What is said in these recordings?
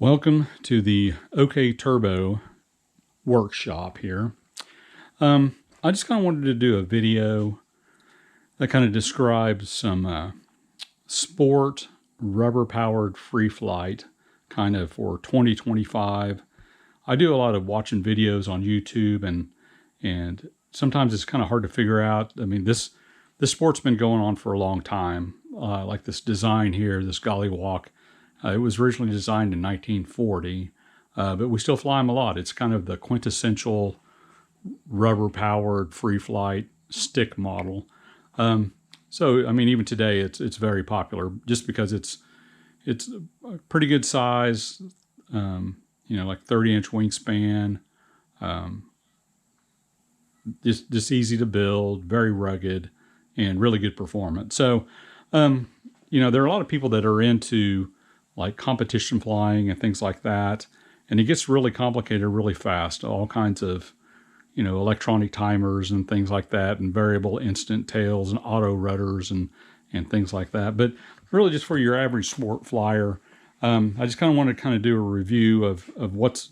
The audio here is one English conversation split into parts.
Welcome to the OK Turbo workshop here. I just kind of wanted to do a video that kind of describes some sport rubber-powered free flight kind of for 2025. I do a lot of watching videos on YouTube, and sometimes it's kind of hard to figure out. I mean, this sport's been going on for a long time. Like this design here, this Gollywock. It was originally designed in 1940, but we still fly them a lot. It's kind of the quintessential rubber-powered free flight stick model. So I mean, even today, it's very popular just because it's a pretty good size. Like 30-inch wingspan. Just easy to build, very rugged, and really good performance. So, there are a lot of people that are into like competition flying and things like that. And it gets really complicated really fast. All kinds of, electronic timers and things like that, and variable instant tails and auto rudders and things like that. But really just for your average sport flyer, I just kind of want to kind of do a review of what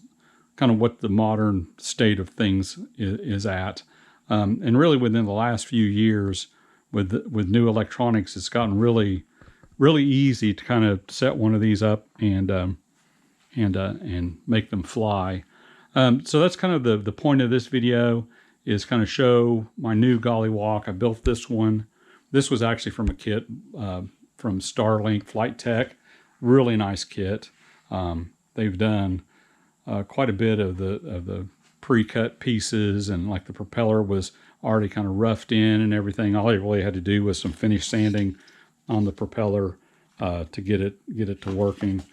the modern state of things is at. And really within the last few years with new electronics, it's gotten really easy to kind of set one of these up and make them fly. So that's kind of the point of this video, is kind of show my new Gollywock. I built this one. This was actually from a kit from Starlink Flight Tech. Really nice kit. They've done quite a bit of the pre-cut pieces, and like the propeller was already kind of roughed in and everything. All I really had to do was some finish sanding on the propeller to get it to working.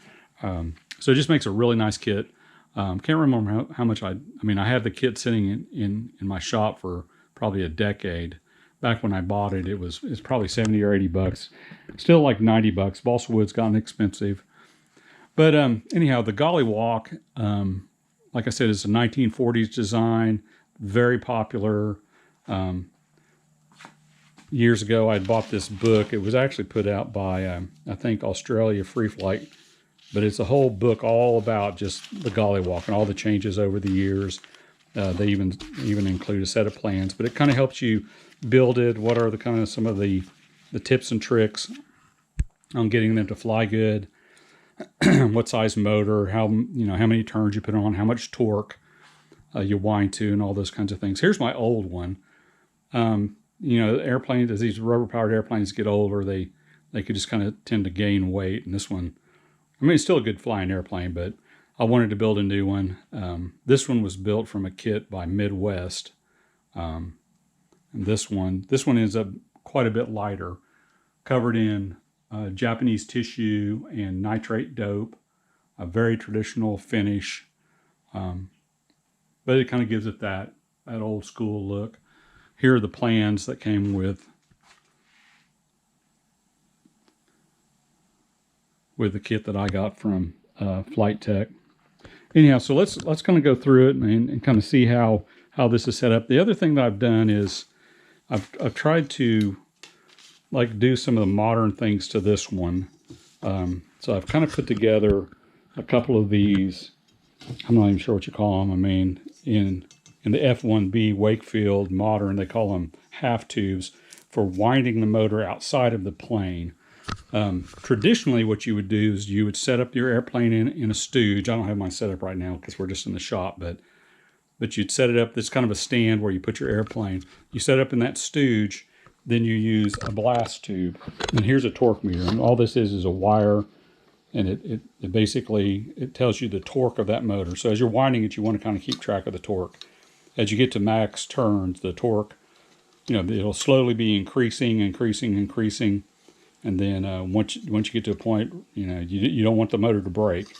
So it just makes a really nice kit. Can't remember how much I had the kit sitting in my shop for probably a decade. Back when I bought it, it's probably 70 or 80 bucks. Still like 90 bucks. Balsa wood's gotten expensive. But anyhow, the Gollywock, like I said, it's a 1940s design, very popular. Years ago, I bought this book. It was actually put out by, I think, Australia Free Flight. But it's a whole book all about just the Gollywock and all the changes over the years. They even include a set of plans. But it kind of helps you build it. What are some of the tips and tricks on getting them to fly good? What size motor? How many turns you put on? How much torque you wind to, and all those kinds of things. Here's my old one. Airplanes, as these rubber-powered airplanes get older, they could just kind of tend to gain weight. And this one, it's still a good flying airplane, but I wanted to build a new one. This one was built from a kit by Midwest. And this one ends up quite a bit lighter, covered in Japanese tissue and nitrate dope, a very traditional finish. But it kind of gives it that old school look. Here are the plans that came with the kit that I got from Flight Tech. Anyhow, so let's kind of go through it and kind of see how this is set up. The other thing that I've done is I've tried to do some of the modern things to this one. So I've kind of put together a couple of these. I'm not even sure what you call them. In the F1B Wakefield modern, they call them half tubes for winding the motor outside of the plane. Traditionally, what you would do is you would set up your airplane in a stooge. I don't have mine set up right now because we're just in the shop, but you'd set it up. This kind of a stand where you put your airplane. You set up in that stooge, then you use a blast tube. And here's a torque meter, and all this is a wire, and it basically tells you the torque of that motor. So as you're winding it, you want to kind of keep track of the torque. As you get to max turns, the torque, it'll slowly be increasing. And then once you get to a point, you don't want the motor to break.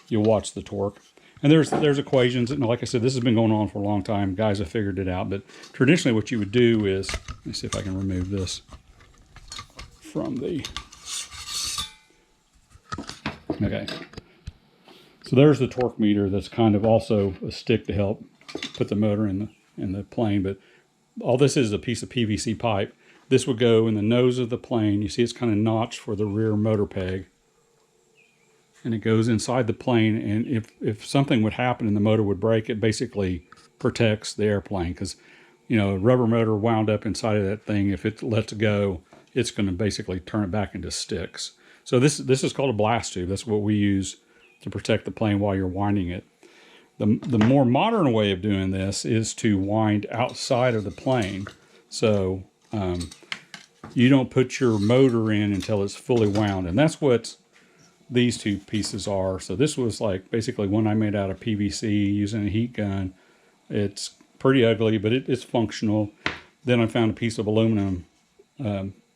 You'll watch the torque. And there's equations. And like I said, this has been going on for a long time. Guys have figured it out. But traditionally what you would do is, let me see if I can remove this from the... Okay. So there's the torque meter. That's kind of also a stick to help put the motor in the plane. But all this is a piece of PVC pipe. This would go in the nose of the plane. You see it's kind of notched for the rear motor peg. and it goes inside the plane. And if something would happen and the motor would break, it basically protects the airplane, because a rubber motor wound up inside of that thing, if it lets go, it's going to basically turn it back into sticks. So this is called a blast tube. That's what we use to protect the plane while you're winding it. The more modern way of doing this is to wind outside of the plane. So you don't put your motor in until it's fully wound, and that's what these two pieces are. So this was like basically one I made out of PVC using a heat gun. It's pretty ugly, but it's functional. Then I found a piece of aluminum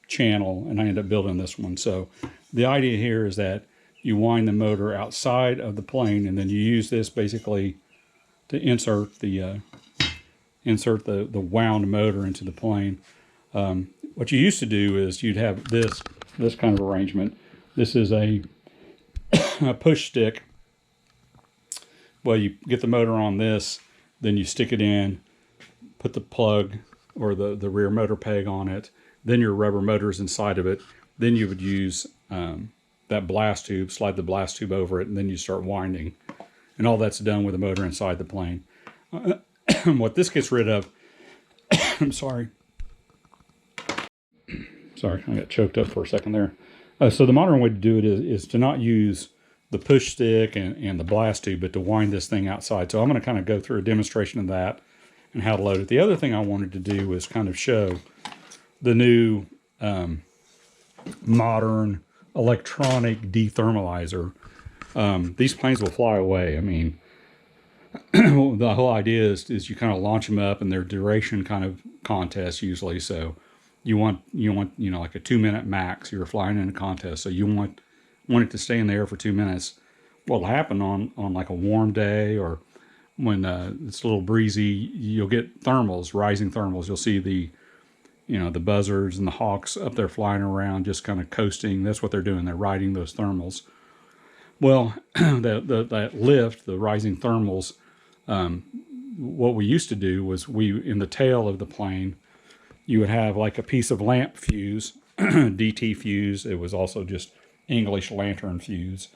channel, and I ended up building this one. So the idea here is that you wind the motor outside of the plane, and then you use this basically to insert the wound motor into the plane. What you used to do is you'd have this kind of arrangement. This is a push stick. Well, you get the motor on this, then you stick it in, put the plug or the rear motor peg on it, then your rubber motor is inside of it. Then you would use that blast tube, slide the blast tube over it, and then you start winding. And all that's done with the motor inside the plane. What this gets rid of, I'm sorry. Sorry, I got choked up for a second there. So the modern way to do it is to not use the push stick and the blast tube, but to wind this thing outside. So I'm going to kind of go through a demonstration of that and how to load it. The other thing I wanted to do was kind of show the new modern electronic dethermalizer. These planes will fly away. I mean, the whole idea is you kind of launch them up, and they're duration kind of contests usually. So you want like a 2-minute max. You're flying in a contest, so you want it to stay in the air for 2 minutes. What'll happen on like a warm day, or when it's a little breezy, you'll get thermals, rising thermals. You'll see the buzzards and the hawks up there flying around, just kind of coasting. That's what they're doing. They're riding those thermals. Well, that lift, the rising thermals, what we used to do was in the tail of the plane, you would have like a piece of lamp fuse, DT fuse. It was also just English lantern fuse,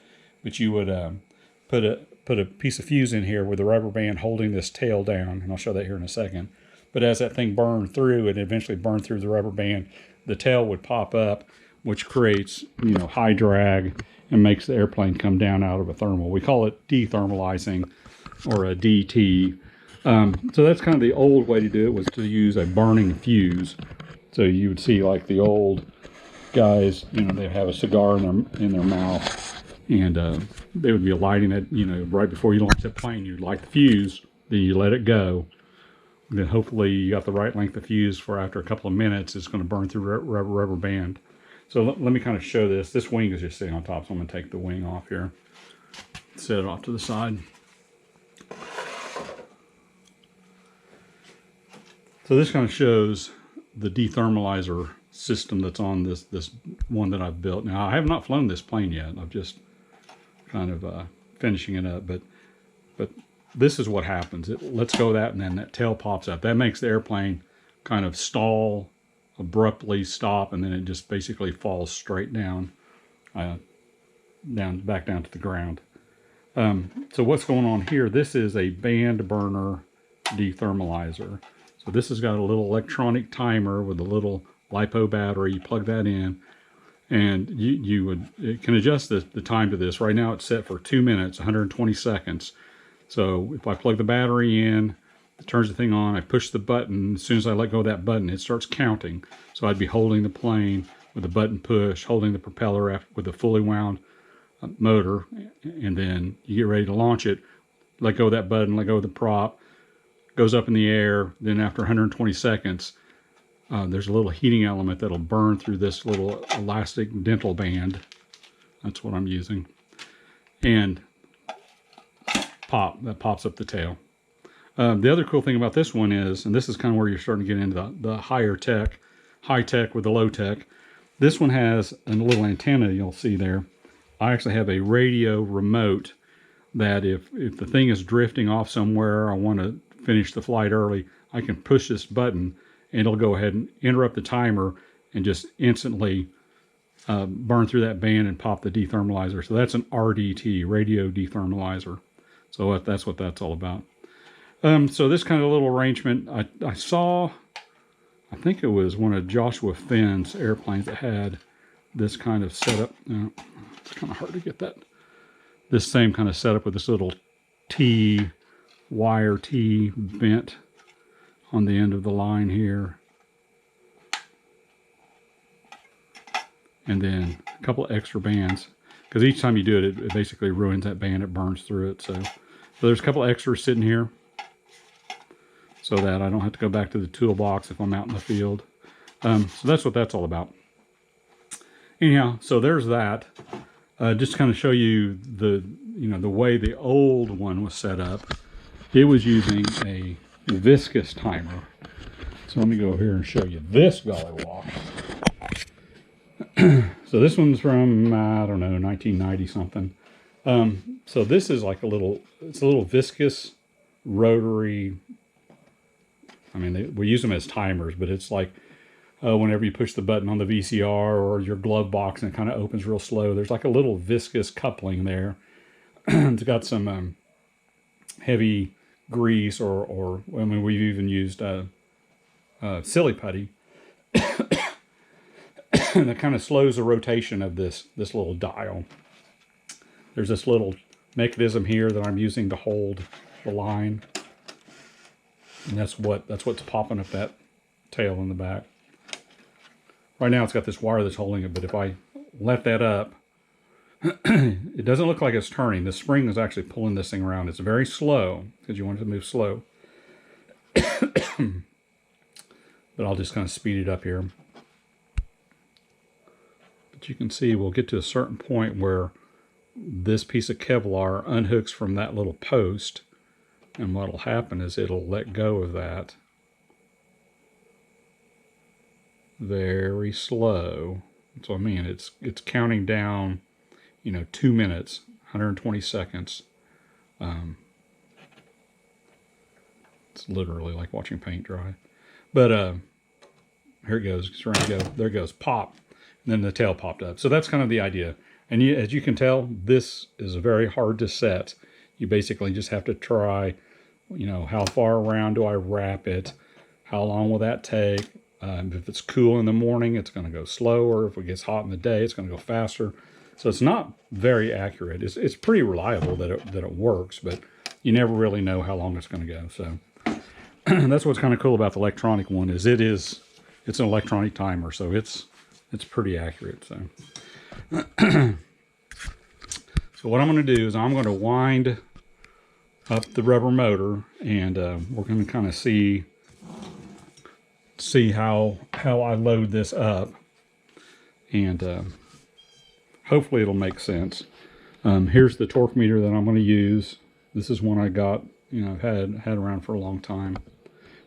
but you would put a piece of fuse in here with a rubber band holding this tail down, and I'll show that here in a second. But as that thing burned through, it eventually burned through the rubber band, the tail would pop up, which creates high drag and makes the airplane come down out of a thermal. We call it dethermalizing, or a DT. So that's kind of the old way to do it, was to use a burning fuse. So you would see like the old guys, they have a cigar in their mouth, and they would be lighting it, right before you launch the plane. You'd light the fuse, then you let it go. Then hopefully you got the right length of fuse for after a couple of minutes, it's going to burn through rubber band. So let me kind of show this. This wing is just sitting on top, so I'm going to take the wing off here, set it off to the side. So this kind of shows the dethermalizer system that's on this one that I've built. Now, I have not flown this plane yet. I'm just kind of finishing it up, but this is what happens. It lets go of that, and then that tail pops up. That makes the airplane kind of stall, abruptly stop, and then it just basically falls straight down, back down to the ground. So what's going on here? This is a band burner dethermalizer. So this has got a little electronic timer with a little LiPo battery. You plug that in, and it can adjust the time to this. Right now it's set for 2 minutes, 120 seconds. So if I plug the battery in, it turns the thing on, I push the button. As soon as I let go of that button, it starts counting. So I'd be holding the plane with the button push, holding the propeller with a fully wound motor, and then you get ready to launch it. Let go of that button, let go of the prop, goes up in the air. Then after 120 seconds, there's a little heating element that'll burn through this little elastic dental band. That's what I'm using. And that pops up the tail. The other cool thing about this one is, and this is kind of where you're starting to get into the high tech with the low tech. This one has a little antenna you'll see there. I actually have a radio remote that if the thing is drifting off somewhere, I want to finish the flight early, I can push this button and it'll go ahead and interrupt the timer and just instantly burn through that band and pop the dethermalizer. So that's an RDT, radio dethermalizer. So that's what that's all about. So this kind of little arrangement, I saw, I think it was one of Joshua Finn's airplanes that had this kind of setup. It's kind of hard to get this same kind of setup with this little wire T bent on the end of the line here. And then a couple of extra bands, because each time you do it, it basically ruins that band. It burns through it. So there's a couple of extras sitting here so that I don't have to go back to the toolbox if I'm out in the field. So that's what that's all about. Anyhow, so there's that. Just to kind of show you the way the old one was set up. It was using a viscous timer. So let me go here and show you this Gollywock. So this one's from, I don't know, 1990 something. So this is like it's a little viscous rotary. I mean, we use them as timers, but it's like whenever you push the button on the VCR or your glove box and it kind of opens real slow, there's like a little viscous coupling there. It's got some heavy grease or I mean, we've even used silly putty. That kind of slows the rotation of this little dial. There's this little mechanism here that I'm using to hold the line, and that's what's popping up that tail in the back. Right now it's got this wire that's holding it, but if I let that up, it doesn't look like it's turning. The spring is actually pulling this thing around. It's very slow because you want it to move slow. But I'll just kind of speed it up here. But you can see we'll get to a certain point where this piece of Kevlar unhooks from that little post, and what'll happen is it'll let go of that very slow. That's what I mean. It's counting down, 2 minutes, 120 seconds. It's literally like watching paint dry. But here it goes. It's ready to go. There it goes. Pop. And then the tail popped up. So that's kind of the idea. And as you can tell, this is very hard to set. You basically just have to try, how far around do I wrap it? How long will that take? If it's cool in the morning, it's going to go slower. If it gets hot in the day, it's going to go faster. So it's not very accurate. It's pretty reliable that it works, but you never really know how long it's going to go. So that's what's kind of cool about the electronic one is it's an electronic timer, so it's pretty accurate. So so what I'm going to do is I'm going to wind up the rubber motor, and we're going to kind of see how I load this up, and hopefully it'll make sense. Here's the torque meter that I'm going to use. This is one I got, I've had around for a long time.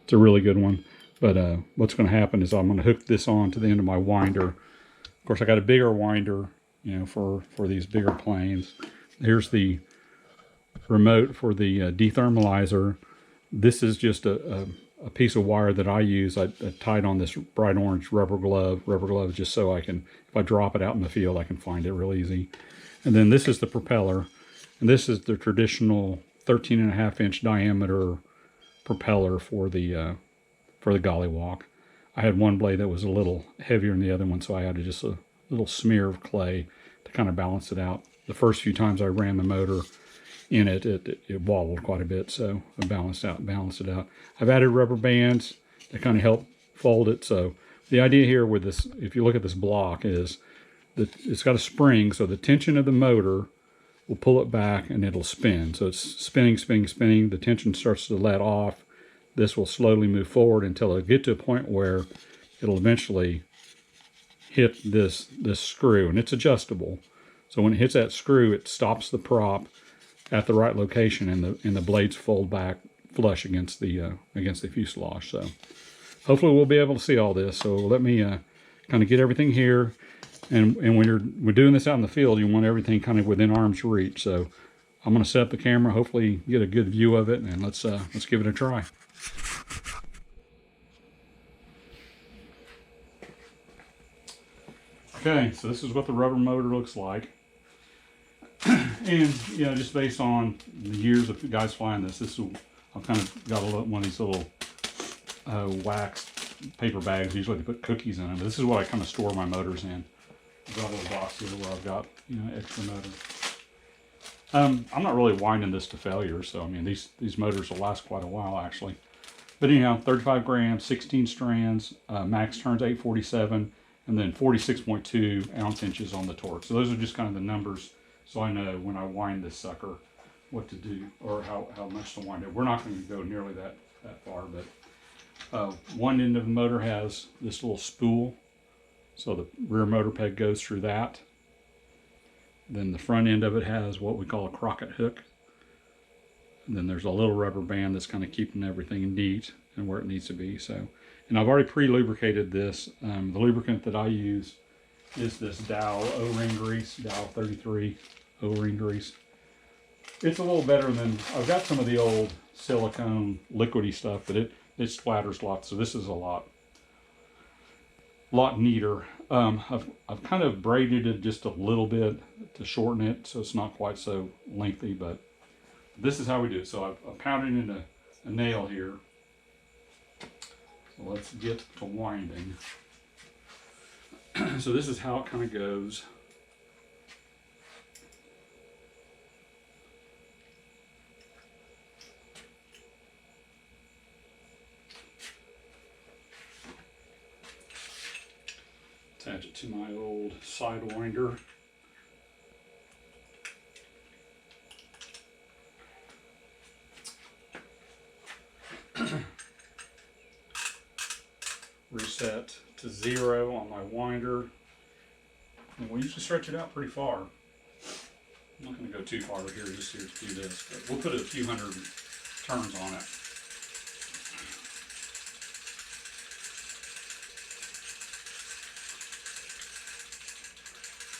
It's a really good one. But what's going to happen is I'm going to hook this on to the end of my winder. Of course, I got a bigger winder, for these bigger planes. Here's the remote for the dethermalizer. This is just a piece of wire that I use. I tied on this bright orange rubber glove just so I can, if I drop it out in the field, I can find it real easy. And then this is the propeller, and this is the traditional 13.5-inch diameter propeller for the Gollywock. I had one blade that was a little heavier than the other one, so I added just a little smear of clay to kind of balance it out. The first few times I ran the motor in it, it wobbled quite a bit, so I balanced it out. I've added rubber bands to kind of help fold it. So the idea here with this, if you look at this block, is that it's got a spring, so the tension of the motor will pull it back and it'll spin. So it's spinning. The tension starts to let off. This will slowly move forward until it'll get to a point where it'll eventually hit this screw, and it's adjustable. So when it hits that screw, it stops the prop at the right location, and the blades fold back flush against the fuselage. So hopefully we'll be able to see all this. So let me kind of get everything here. And when we're doing this out in the field, you want everything kind of within arm's reach. So I'm going to set up the camera, hopefully get a good view of it, and let's give it a try. Okay, so this is what the rubber motor looks like. And, you know, just based on the years of guys flying this, I've kind of got one of these little wax paper bags. Usually they put cookies in them. But this is what I kind of store my motors in. I've got a little box here where I've got, you know, extra motor. I'm not really winding this to failure, so I mean these motors will last quite a while actually. But anyhow, 35 grams, 16 strands, max turns 847, and then 46.2 ounce-inches on the torque. So those are just kind of the numbers, so I know when I wind this sucker what to do, or how much to wind it. We're not going to go nearly that far, but one end of the motor has this little spool, so the rear motor peg goes through that. Then the front end of it has what we call a crocket hook. And then there's a little rubber band that's kind of keeping everything neat and where it needs to be. So, and I've already pre-lubricated this. The lubricant that I use is this Dow O-ring grease, Dow 33 O-ring grease. It's a little better than, I've got some of the old silicone liquidy stuff, but it splatters a lot. So this is a lot neater. I've kind of braided it just a little bit to shorten it so it's not quite so lengthy, but this is how we do it. So I've pounded in a nail here. So let's get to winding. So this is how it kind of goes. Attach it to my old side winder. Reset to 0 on my winder. And we usually stretch it out pretty far. I'm not going to go too far here just here to do this, but we'll put a few hundred turns on it.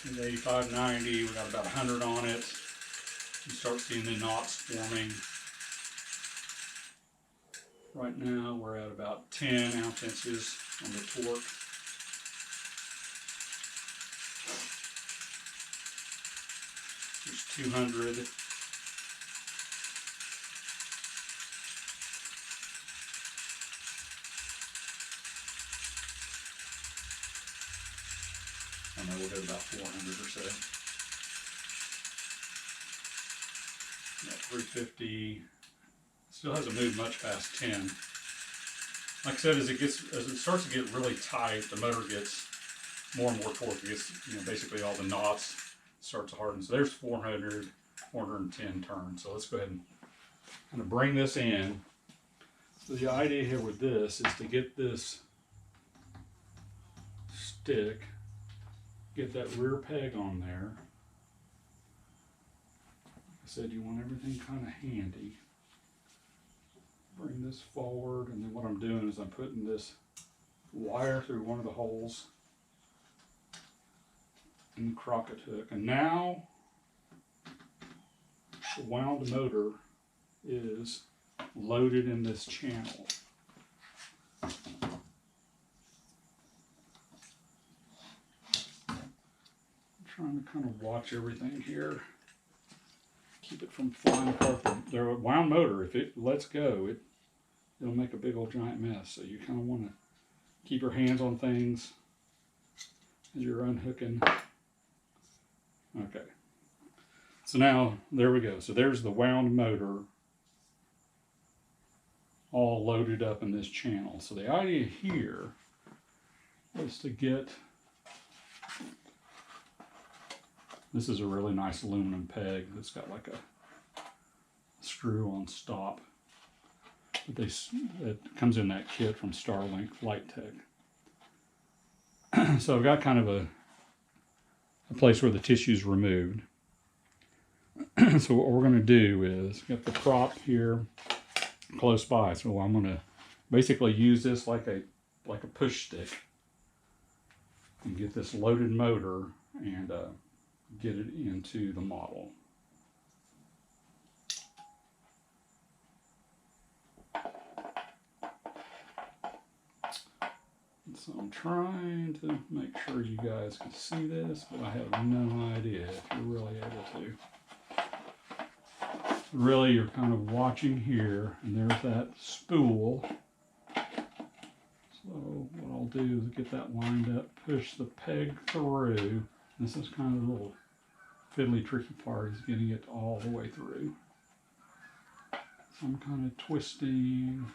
It's 85, 90, we got about 100 on it. You start seeing the knots forming. Right now we're at about 10 ounce-inches on the torque. There's 200. And then we'll go about 400 or so. About 350. Still hasn't moved much past 10. Like I said, as it starts to get really tight, the motor gets more and more torque. It gets, you know, basically all the knots start to harden. So there's 400, 410 turns. So let's go ahead and kind of bring this in. So the idea here with this is to get this stick, get that rear peg on there. Like I said, you want everything kind of handy. Bring this forward, and then what I'm doing is I'm putting this wire through one of the holes in the crocket hook. And now the wound motor is loaded in this channel. I'm trying to kind of watch everything here. Keep it from flying apart. The wound motor, if it lets go, it'll make a big old giant mess. So you kind of want to keep your hands on things as you're unhooking. Okay. So now, there we go. So there's the wound motor all loaded up in this channel. So the idea here is to get, this is a really nice aluminum peg that's got like a screw on stop. But it comes in that kit from Starlink Flight Tech. So I've got kind of a place where the tissue's removed. So what we're going to do is get the prop here close by. So I'm going to basically use this like a push stick and get this loaded motor and get it into the model. So I'm trying to make sure you guys can see this, but I have no idea if you're really able to. Really, you're kind of watching here, and there's that spool. So what I'll do is get that lined up, push the peg through. This is kind of the little fiddly tricky part, is getting it all the way through. So I'm kind of twisting.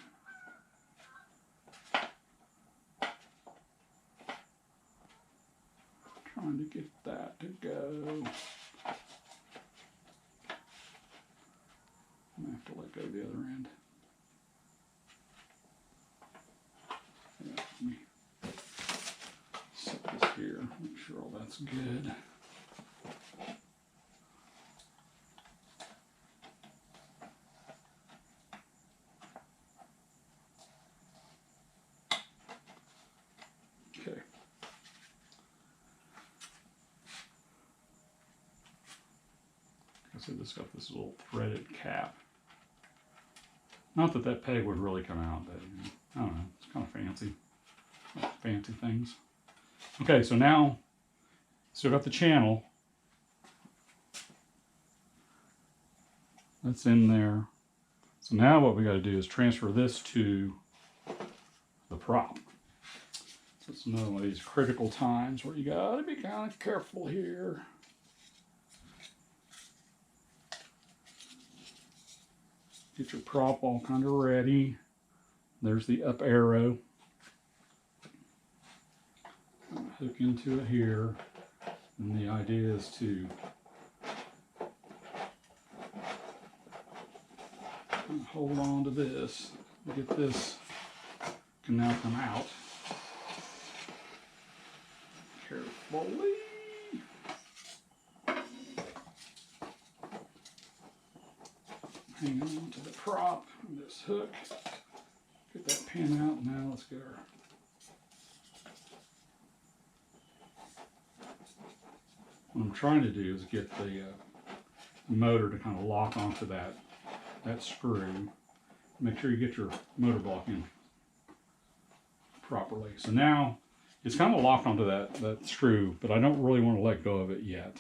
Trying to get that to go. I'm gonna have to let go of the other end. Yeah, let me set this here, make sure all that's good. Okay. I said this got this little threaded cap. Not that that peg would really come out, but I don't know, it's kind of fancy. Like fancy things. Okay, so now, still got the channel. That's in there. So now what we got to do is transfer this to the prop. So it's another one of these critical times where you got to be kind of careful here. Get your prop all kind of ready. There's the up arrow. Hook into it here. And the idea is to hold on to this. Get this, can now come out. Carefully. Hang on to the prop and this hook. Get that pin out. Now let's get our what I'm trying to do is get the motor to kind of lock onto that screw. Make sure you get your motor block in properly. So now it's kind of locked onto that screw, but I don't really want to let go of it yet.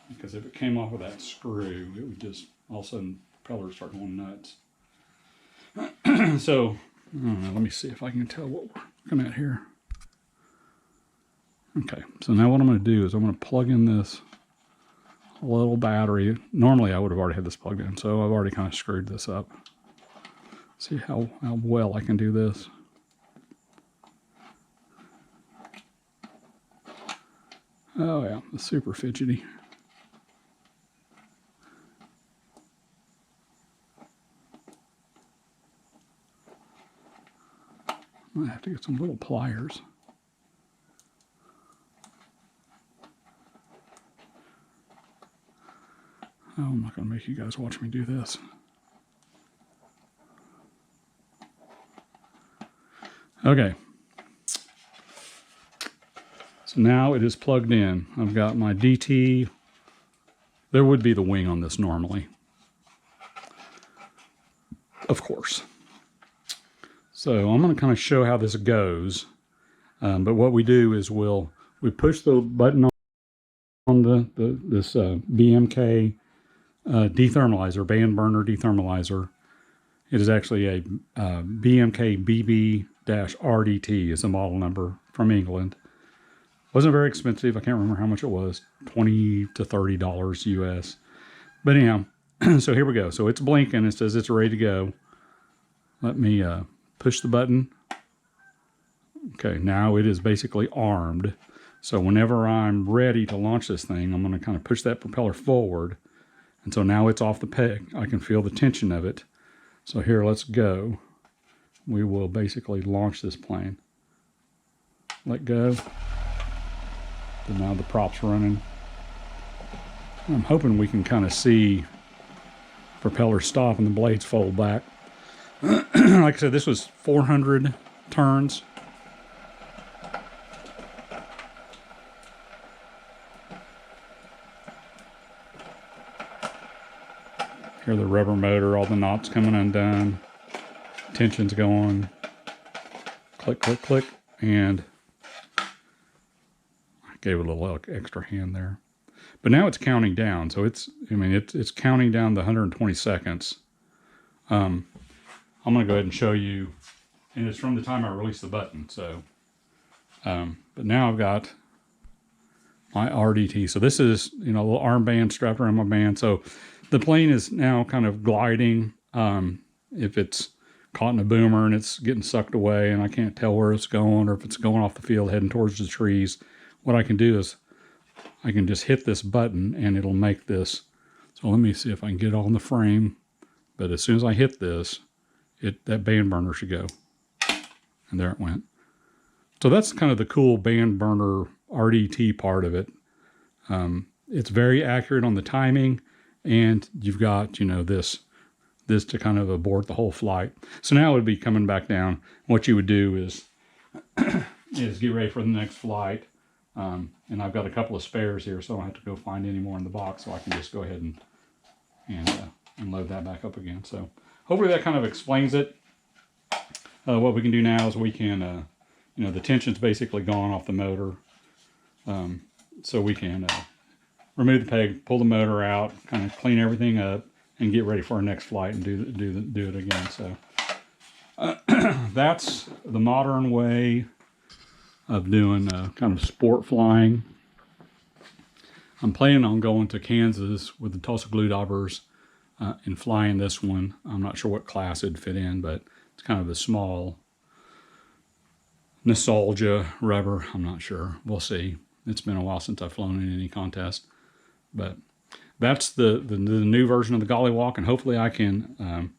Because if it came off of that screw, it would just all of a sudden propeller would start going nuts. So, I don't know, let me see if I can tell what we're looking at here. Okay, so now what I'm going to do is I'm going to plug in this little battery. Normally I would have already had this plugged in, so I've already kind of screwed this up. See how well I can do this. Oh yeah, it's super fidgety. I have to get some little pliers. Oh, I'm not going to make you guys watch me do this. Okay. So now it is plugged in. I've got my DT. There would be the wing on this normally. Of course. So I'm going to kind of show how this goes. But what we do is we push the button on this BMK dethermalizer, band burner dethermalizer. It is actually a BMK BB-RDT is the model number from England. Wasn't very expensive. I can't remember how much it was, $20 to $30 US. But anyhow, so here we go. So it's blinking. It says it's ready to go. Let me push the button. Okay, now it is basically armed. So whenever I'm ready to launch this thing, I'm going to kind of push that propeller forward. And so now it's off the peg. I can feel the tension of it. So here, let's go. We will basically launch this plane. Let go. And now the prop's running. I'm hoping we can kind of see propeller stop and the blades fold back. Like I said, this was 400 turns. Hear the rubber motor, all the knots coming undone. Tension's going. click, click, click, and I gave it a little extra hand there. But now it's counting down, so it's counting down the 120 seconds. I'm going to go ahead and show you, and it's from the time I release the button. So, but now I've got my RDT. So this is, a little armband strapped around my band. So the plane is now kind of gliding. If it's caught in a boomer and it's getting sucked away and I can't tell where it's going, or if it's going off the field heading towards the trees, what I can do is I can just hit this button and it'll make this. So let me see if I can get it all in the frame. But as soon as I hit this, that band burner should go. And there it went. So that's kind of the cool band burner RDT part of it. It's very accurate on the timing, and you've got, this to kind of abort the whole flight. So now it would be coming back down. What you would do is, get ready for the next flight. And I've got a couple of spares here, so I don't have to go find any more in the box, so I can just go ahead and load that back up again. So hopefully that kind of explains it. What we can do now is we can, the tension's basically gone off the motor. So we can remove the peg, pull the motor out, kind of clean everything up, and get ready for our next flight and do it again. So that's the modern way of doing kind of sport flying. I'm planning on going to Kansas with the Tulsa Glue Daubers and flying this one. I'm not sure what class it'd fit in, but it's kind of a small nostalgia rubber. I'm not sure. We'll see. It's been a while since I've flown in any contest, but that's the new version of the Gollywock, and hopefully I can